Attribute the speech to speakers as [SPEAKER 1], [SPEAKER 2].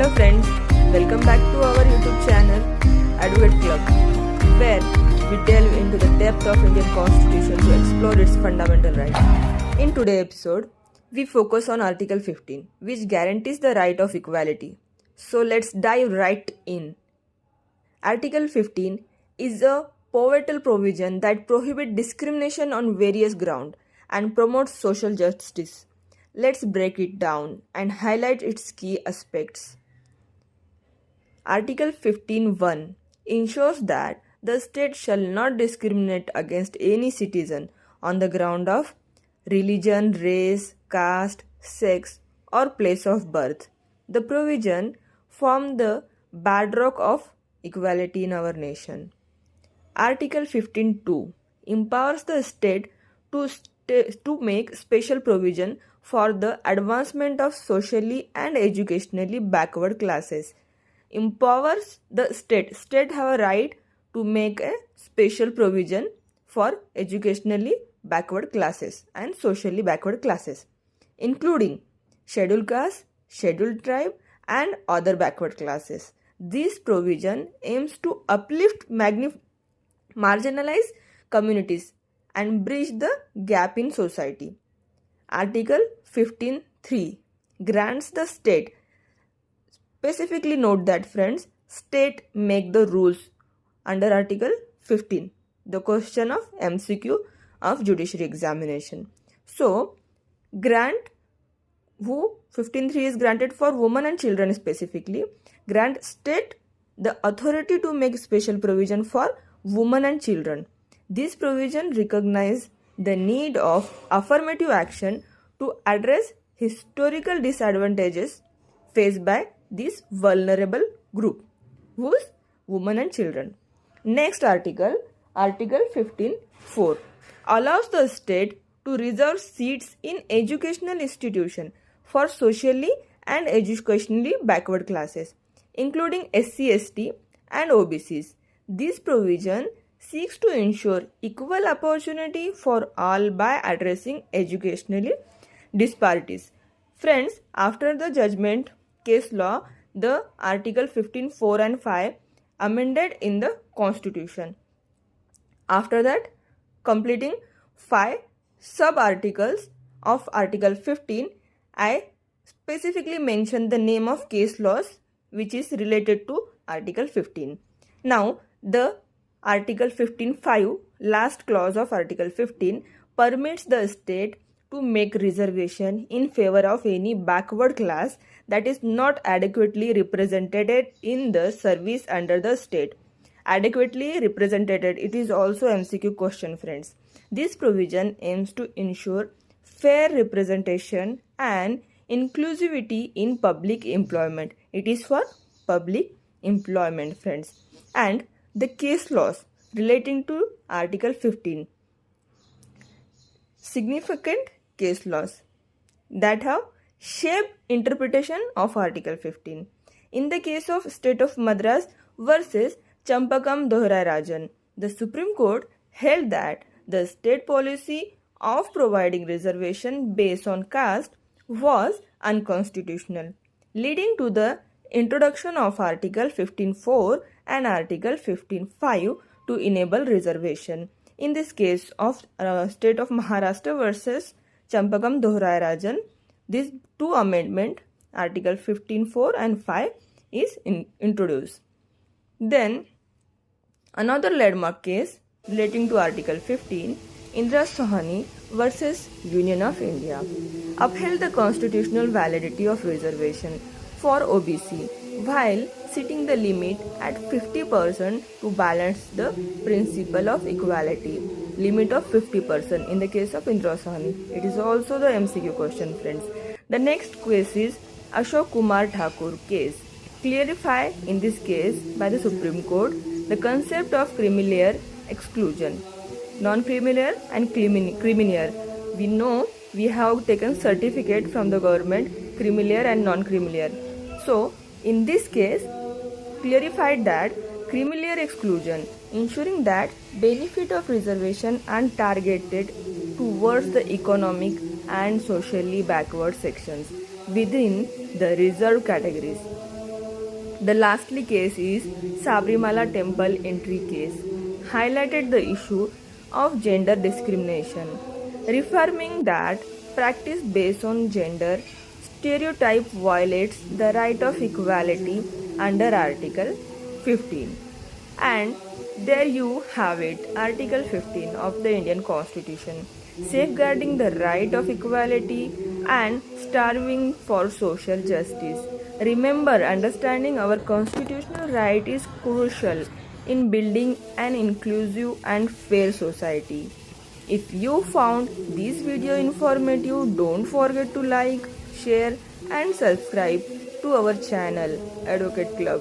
[SPEAKER 1] Hello friends, welcome back to our YouTube channel Advocate Club, where we delve into the depth of Indian Constitution to explore its fundamental rights. In today's episode, we focus on Article 15, which guarantees the right of equality. So let's dive right in. Article 15 is a pivotal provision that prohibits discrimination on various grounds and promotes social justice. Let's break it down and highlight its key aspects. Article 15(1) ensures that the state shall not discriminate against any citizen on the ground of religion, race, caste, sex, or place of birth. The provision forms the bedrock of equality in our nation. Article 15(2) empowers the state to make special provision for the advancement of socially and educationally backward classes. Empowers the state. State have a right to make a special provision for educationally backward classes and socially backward classes, including scheduled caste, scheduled tribe, and other backward classes. This provision aims to uplift marginalized communities and bridge the gap in society. Article 15(3) grants the state. Specifically note that friends, state make the rules under Article 15, the question of MCQ of judiciary examination. So, grant 15(3) is granted for women and children specifically. Grant state the authority to make special provision for women and children. This provision recognizes the need of affirmative action to address historical disadvantages faced by this vulnerable group, whose women and children. Next article, Article 15(4), allows the state to reserve seats in educational institutions for socially and educationally backward classes, including SC/ST and OBCs. This provision seeks to ensure equal opportunity for all by addressing educationally disparities. Friends, after the judgment case law, the Article 15(4) and 5 amended in the Constitution. After that, completing 5 sub-articles of Article 15, I specifically mentioned the name of case laws which is related to Article 15. Now, the Article 15(5), last clause of Article 15, permits the state to make reservation in favor of any backward class that is not adequately represented in the service under the state. Adequately represented, it is also MCQ question, friends. This provision aims to ensure fair representation and inclusivity in public employment. It is for public employment, friends. And the case laws relating to Article 15. Significant case laws that have shaped interpretation of Article 15. In the case of State of Madras versus Champakam Dohrai Rajan, the Supreme Court held that the state policy of providing reservation based on caste was unconstitutional, leading to the introduction of Article 15(4) and Article 15(5) to enable reservation. In this case of State of Maharashtra versus Champakam Dohrai Rajan, these two amendments, Article 15(4) and 5, is introduced. Then, another landmark case relating to Article 15, Indira Sahani versus Union of India, upheld the constitutional validity of reservation for OBC while setting the limit at 50% to balance the principle of equality. Limit of 50% in the case of Indira Sahani. It is also the MCQ question, friends. The next case is Ashok Kumar Thakur case. Clarified in this case by the Supreme Court the concept of creamier exclusion. Non-creamier and creamier. We know we have taken certificate from the government, creamier and non-creamier. So, in this case, clarified that creamier exclusion, ensuring that benefit of reservation are targeted towards the economic and socially backward sections within the reserved categories. The lastly case is Sabrimala temple entry case, highlighted the issue of gender discrimination, reaffirming that practice based on gender stereotype violates the right of equality under Article 15. And there you have it, Article 15 of the Indian Constitution, safeguarding the right of equality and striving for social justice. Remember, understanding our constitutional right is crucial in building an inclusive and fair society. If you found this video informative, don't forget to like, share, and subscribe to our channel, Advocate Club.